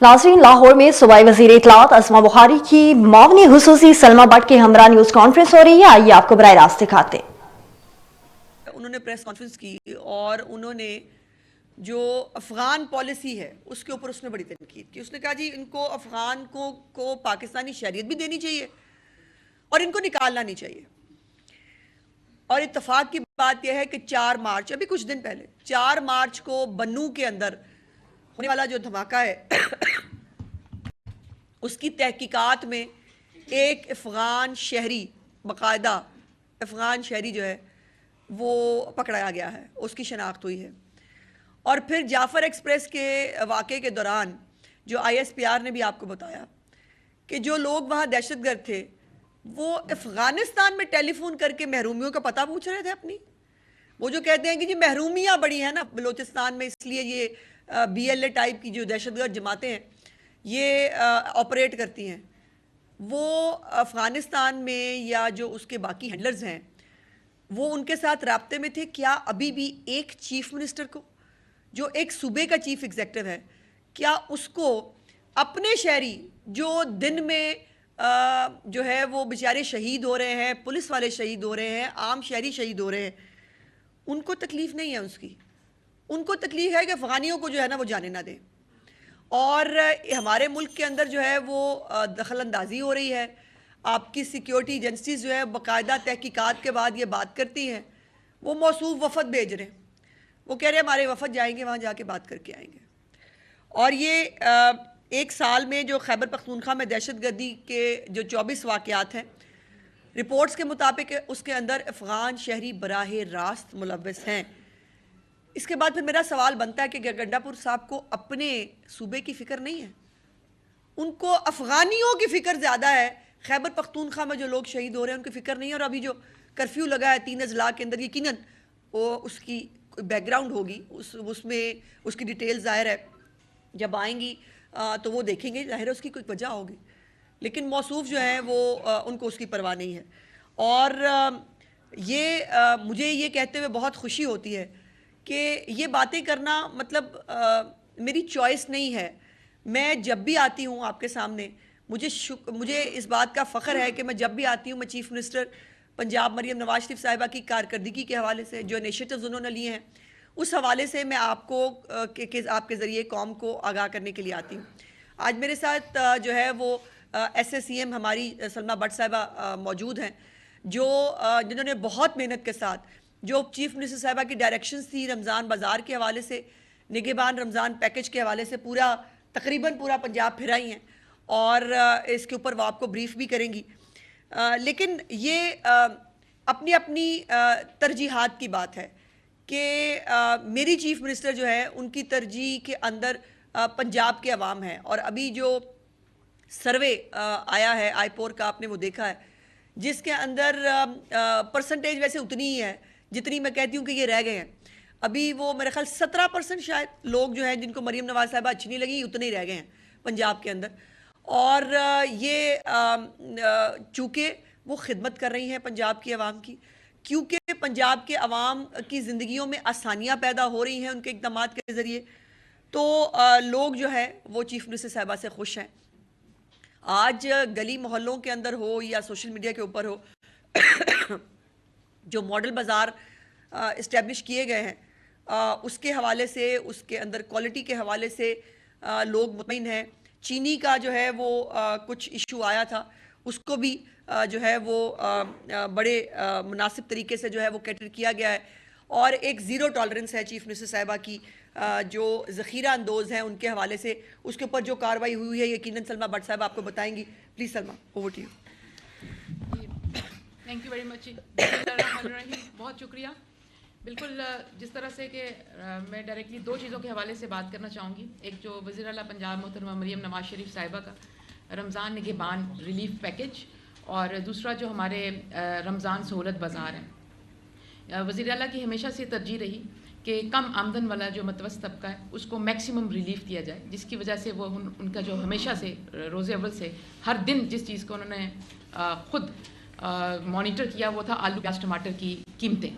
नाज़रीन, लाहौर में सूबाई वज़ीर इत्तलात अस्मा बुखारी की मावनी हुसूसी सलमा बट के हमरा न्यूज़ कॉन्फ्रेंस हो रही है। आइए आपको बराह रास्त दिखाते हैं। उन्होंने प्रेस कॉन्फ्रेंस की और उन्होंने जो अफ़गान पॉलिसी है उसके ऊपर उसने बड़ी तनकीद की। उसने कहा जी इनको अफ़गान को पाकिस्तानी शरीयत भी देनी चाहिए और इनको निकालना नहीं चाहिए। और इत्तफाक की बात यह है कि 4 मार्च, अभी कुछ दिन पहले 4 मार्च को बन्नू के अंदर होने वाला जो धमाका है उसकी तहकीकात में एक अफ़गान शहरी, बाकायदा अफ़गान शहरी जो है वो पकड़ाया गया है, उसकी शनाख्त हुई है। और फिर जाफ़र एक्सप्रेस के वाक़े के दौरान जो ISPR ने भी आपको बताया कि जो लोग वहाँ दहशतगर्द थे वो अफ़गानिस्तान में टेलीफोन करके महरूमियों का पता पूछ रहे थे अपनी। वो जो कहते हैं कि जी महरूमियाँ बड़ी हैं ना बलूचिस्तान में, इसलिए ये BLA टाइप की जो दहशतगर्द जमातें हैं ये ऑपरेट करती हैं। वो अफ़गानिस्तान में या जो उसके बाकी हैंडलर्स हैं वो उनके साथ राब्ते में थे। क्या अभी भी एक चीफ मिनिस्टर को, जो एक सूबे का चीफ एग्जेक्टिव है, क्या उसको अपने शहरी जो दिन में जो है वो बेचारे शहीद हो रहे हैं, पुलिस वाले शहीद हो रहे हैं, आम शहरी शहीद हो रहे हैं, उनको तकलीफ़ नहीं है उसकी? उनको तकलीफ़ है कि अफ़गानियों को जो है ना वो जाने ना दें। और हमारे मुल्क के अंदर जो है वो दखल अंदाजी हो रही है। आपकी सिक्योरिटी एजेंसीज जो है बाकायदा तहकीकात के बाद ये बात करती हैं। वो मौसूफ वफ़द भेज रहे हैं, वो कह रहे हैं हमारे वफ़द जाएंगे, वहाँ जाके बात करके आएंगे। और ये एक साल में जो खैबर पख्तूनख्वा में दहशतगर्दी के जो 24 वाक़यात हैं, रिपोर्ट्स के मुताबिक उसके अंदर अफ़गान शहरी बराह रास्त मुलव्वस हैं। इसके बाद फिर मेरा सवाल बनता है कि गंडापुर साहब को अपने सूबे की फ़िक्र नहीं है? उनको अफ़गानियों की फ़िक्र ज़्यादा है। खैबर पख्तूनख्वा में जो लोग शहीद हो रहे हैं उनकी फ़िक्र नहीं है। और अभी जो कर्फ्यू लगा है 3 अज़लां के अंदर, यकीनन वो उसकी बैकग्राउंड होगी, उसमें उसकी डिटेल ज़ाहिर है जब आएंगी तो वो देखेंगे, ज़ाहिर है उसकी कोई वजह होगी। लेकिन मौसूफ जो है वो उनको उसकी परवाह नहीं है। और मुझे ये कहते हुए बहुत खुशी होती है कि ये बातें करना मतलब मेरी चॉइस नहीं है। मैं जब भी आती हूँ आपके सामने, मुझे इस बात का फ़ख्र है कि मैं जब भी आती हूँ, मैं चीफ़ मिनिस्टर पंजाब मरीम नवाज शरीफ साहिबा की कारकर्दगी के हवाले से, जो इनिशिएटिव्स उन्होंने लिए हैं, उस हवाले से मैं आपको आपके ज़रिए कौम को आगाह करने के लिए आती हूँ। आज मेरे साथ जो है वो SSCM हमारी सलमा बट साहिबा मौजूद हैं, जिन्होंने बहुत मेहनत के साथ जो चीफ मिनिस्टर साहिबा की डायरेक्शंस थी रमज़ान बाज़ार के हवाले से, निगहबान रमज़ान पैकेज के हवाले से तकरीबन पूरा पंजाब फिराई हैं और इसके ऊपर वो आपको ब्रीफ भी करेंगी। लेकिन ये अपनी अपनी तरजीहात की बात है कि मेरी चीफ मिनिस्टर जो है उनकी तरजीह के अंदर पंजाब के अवाम है। और अभी जो सर्वे आया है आईपोर का, आपने वो देखा है, जिसके अंदर परसेंटेज वैसे उतनी ही है जितनी मैं कहती हूँ कि ये रह गए हैं। अभी वो मेरे ख्याल 17% शायद लोग जो हैं जिनको मरीम नवाज साहिबा अच्छी नहीं लगी, उतने ही रह गए हैं पंजाब के अंदर। और ये चूँकि वो खिदमत कर रही हैं पंजाब की आवाम की, क्योंकि पंजाब के अवाम की ज़िंदगियों में आसानियाँ पैदा हो रही हैं उनके इक़दाम के ज़रिए, तो लोग जो है वो चीफ मिनिस्टर साहिबा से खुश हैं। आज गली मोहल्लों के अंदर हो या सोशल मीडिया के ऊपर हो, जो मॉडल बाज़ार इस्टेब्लिश किए गए हैं उसके हवाले से, उसके अंदर क्वालिटी के हवाले से लोग मुतमईन हैं। चीनी का जो है वो कुछ इशू आया था, उसको भी जो है वो बड़े मुनासिब तरीके से जो है वो कैटर किया गया है। और एक ज़ीरो टॉलरेंस है चीफ मिनिस्टर साहिबा की जो ज़ख़ीरा अंदोज़ हैं उनके हवाले से, उसके ऊपर जो कार्रवाई हुई है यकीनन सलमा बट साहब आपको बताएंगी। Please Salma, over to you. Thank you very much. बहुत शुक्रिया। बिल्कुल जिस तरह से कि मैं डायरेक्टली 2 चीज़ों के हवाले से बात करना चाहूँगी। एक जो वज़ीर आला पंजाब मोहतरमा मरीम नवाज शरीफ साहिबा का रमज़ान निगहबान रिलीफ पैकेज, और दूसरा जो हमारे रमज़ान सहूलत बाज़ार है। वज़ीर आला की हमेशा से तरजीह रही कि कम आमदन वाला जो मतवसत तबका है उसको मैक्सिमम रिलीफ दिया जाए, जिसकी वजह से वो उनका जो हमेशा से रोज़े अव्वल से हर दिन जिस चीज़ को उन्होंने ख़ुद मॉनिटर किया वो था आलू प्याज टमाटर की कीमतें।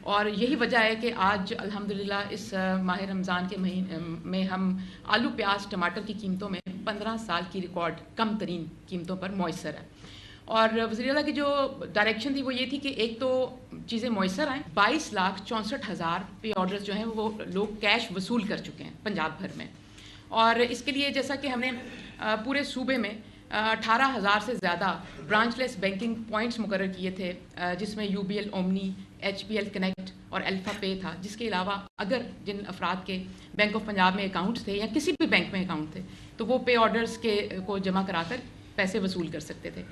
और यही वजह है कि आज अल्हम्दुलिल्लाह इस माह रमज़ान के महीने में हम आलू प्याज टमाटर की कीमतों में 15 साल की रिकॉर्ड कम तरीन कीमतों पर मौसर है। और वज़ीर-ए-आला की जो डायरेक्शन थी वो ये थी कि एक तो चीज़ें मौसर आएँ। 22,64,000 पे ऑर्डर्स जो हैं वो लोग कैश वसूल कर चुके हैं पंजाब भर में। और इसके लिए जैसा कि हमने पूरे सूबे में 18,000 से ज़्यादा ब्रांचलेस बैंकिंग पॉइंट्स मुकर्रर किए थे, जिसमें UBL ओमनी, HPL कनेक्ट और अल्फ़ा पे था। जिसके अलावा अगर जिन अफराद के बैंक ऑफ पंजाब में अकाउंट्स थे या किसी भी बैंक में अकाउंट थे तो वो पे ऑर्डर्स को जमा कराकर पैसे वसूल कर सकते थे।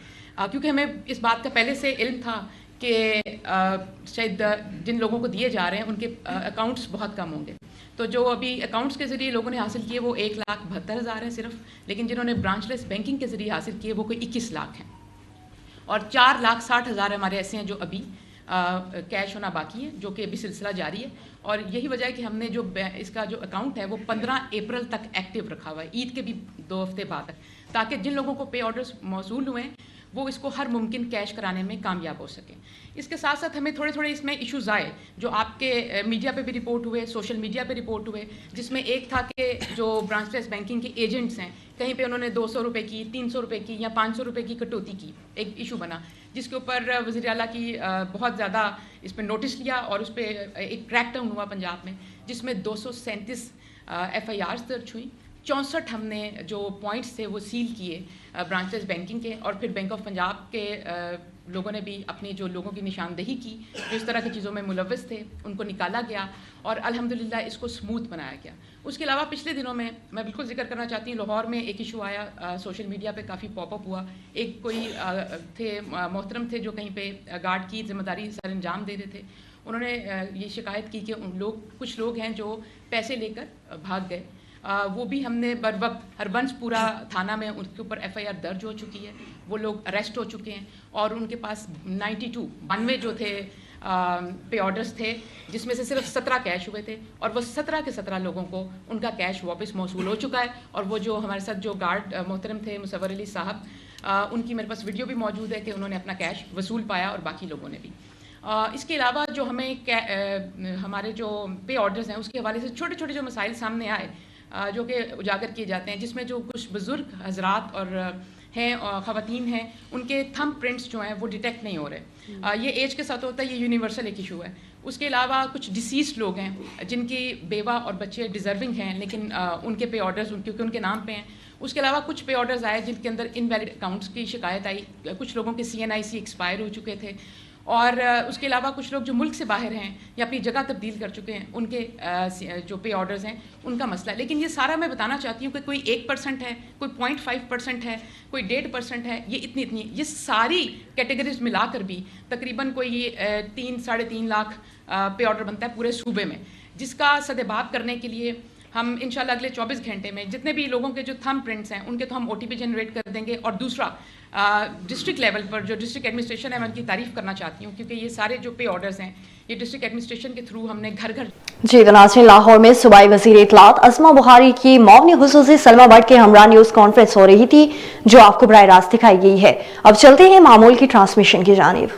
क्योंकि हमें इस बात का पहले से इल्म था कि शायद जिन लोगों को दिए जा रहे हैं उनके अकाउंट्स बहुत कम होंगे। तो जो अभी अकाउंट्स के ज़रिए लोगों ने हासिल किए वो 1,72,000 हैं सिर्फ, लेकिन जिन्होंने ब्रांचलेस बैंकिंग के ज़रिए हासिल किए वो कोई 21 लाख हैं। और 4,60,000 हमारे ऐसे हैं जो अभी कैश होना बाकी है, जो कि अभी सिलसिला जारी है। और यही वजह है कि हमने जो इसका जो अकाउंट है वो 15 अप्रैल तक एक्टिव रखा हुआ है, ईद के भी 2 हफ्ते बाद तक, ताकि जिन लोगों को पे ऑर्डर्स मौसूल हुए हैं वो इसको हर मुमकिन कैश कराने में कामयाब हो सकें। इसके साथ साथ हमें थोड़े थोड़े इसमें इश्यूज़ आए जो आपके मीडिया पे भी रिपोर्ट हुए, सोशल मीडिया पे रिपोर्ट हुए, जिसमें एक था कि जो ब्रांचलेस बैंकिंग के एजेंट्स हैं कहीं पे उन्होंने 200 रुपये की, 300 रुपये की या 500 रुपये की कटौती की, एक इशू बना जिसके ऊपर वज़ीर-ए-आला की बहुत ज़्यादा इस पर नोटिस लिया और उस पर एक क्रैकडाउन हुआ पंजाब में, जिसमें 237 FIRs दर्ज हुई। 64 हमने जो पॉइंट्स थे वो सील किए ब्रांचलेस बैंकिंग के, और फिर बैंक ऑफ पंजाब के लोगों ने भी अपनी जो लोगों की निशानदेही की जो इस तरह की चीज़ों में मुलव्वस थे उनको निकाला गया और अल्हम्दुलिल्लाह इसको स्मूथ बनाया गया। उसके अलावा पिछले दिनों में मैं बिल्कुल जिक्र करना चाहती हूँ, लाहौर में एक इशू आया, सोशल मीडिया पे काफ़ी पॉपअप हुआ। एक कोई थे मोहतरम थे जो कहीं पे गार्ड की जिम्मेदारी सर अंजाम दे रहे थे। उन्होंने ये शिकायत की कि कुछ लोग हैं जो पैसे लेकर भाग गए। वो भी हमने बर वक्त हरबंसपुरा थाना में उनके ऊपर FIR दर्ज हो चुकी है, वो लोग अरेस्ट हो चुके हैं और उनके पास 92 जो थे पे ऑर्डर्स थे, जिसमें से सिर्फ 17 कैश हुए थे और वो 17 के 17 लोगों को उनका कैश वापस मौसूल हो चुका है। और वो जो हमारे साथ जो गार्ड मोहतरम थे मुसव्वर अली साहब, उनकी मेरे पास वीडियो भी मौजूद है कि उन्होंने अपना कैश वसूल पाया और बाकी लोगों ने भी। इसके अलावा जो हमें हमारे जो पे ऑर्डर्स हैं उसके हवाले से छोटे छोटे जो मसाइल सामने आए जो कि उजागर किए जाते हैं, जिसमें जो कुछ बुज़ुर्ग हजरात और हैं और ख़वातीन हैं उनके थंब प्रिंट्स जो हैं वो डिटेक्ट नहीं हो रहे। ये एज के साथ होता है, ये यूनिवर्सल एक इशू है। उसके अलावा कुछ डिसीज़्ड लोग हैं जिनकी बेवा और बच्चे डिज़र्विंग हैं लेकिन उनके पे ऑर्डर्स क्योंकि उनके नाम पे हैं। उसके अलावा कुछ पे ऑर्डर्स आए जिनके अंदर इनवैलिड अकाउंट्स की शिकायत आई, कुछ लोगों के CNIC एक्सपायर हो चुके थे। और उसके अलावा कुछ लोग जो मुल्क से बाहर हैं या अपनी जगह तब्दील कर चुके हैं उनके जो पे ऑर्डर्स हैं उनका मसला है। लेकिन ये सारा मैं बताना चाहती हूँ कि कोई 1% है, कोई 0.5% है, कोई 1.5% है, ये इतनी ये सारी कैटेगरीज मिलाकर भी तकरीबन कोई 3-3.5 लाख पे ऑर्डर बनता है पूरे सूबे में, जिसका सदेबाब करने के लिए हम इंशाल्लाह अगले 24 घंटे में जितने भी लोगों के जो थंब प्रिंट्स हैं उनके तो हम OTP जनरेट कर देंगे। और दूसरा डिस्ट्रिक्ट लेवल पर जो डिस्ट्रिक्ट एडमिनिस्ट्रेशन है मैं उनकी तारीफ़ करना चाहती हूँ क्योंकि ये सारे जो पे ऑर्डर्स हैं ये डिस्ट्रिक्ट एडमिनिस्ट्रेशन के थ्रू हमने घर घर। जी तो नाज़रीन, लाहौर में सूबाई वज़ीर इत्तलात अस्मा बुखारी की मौनी खुसूसी सलमा भट्ट के हमरा न्यूज़ कॉन्फ्रेंस हो रही थी जो आपको बराह रास्त दिखाई गई है। अब चलते हैं मामूल की ट्रांसमिशन की जानिब।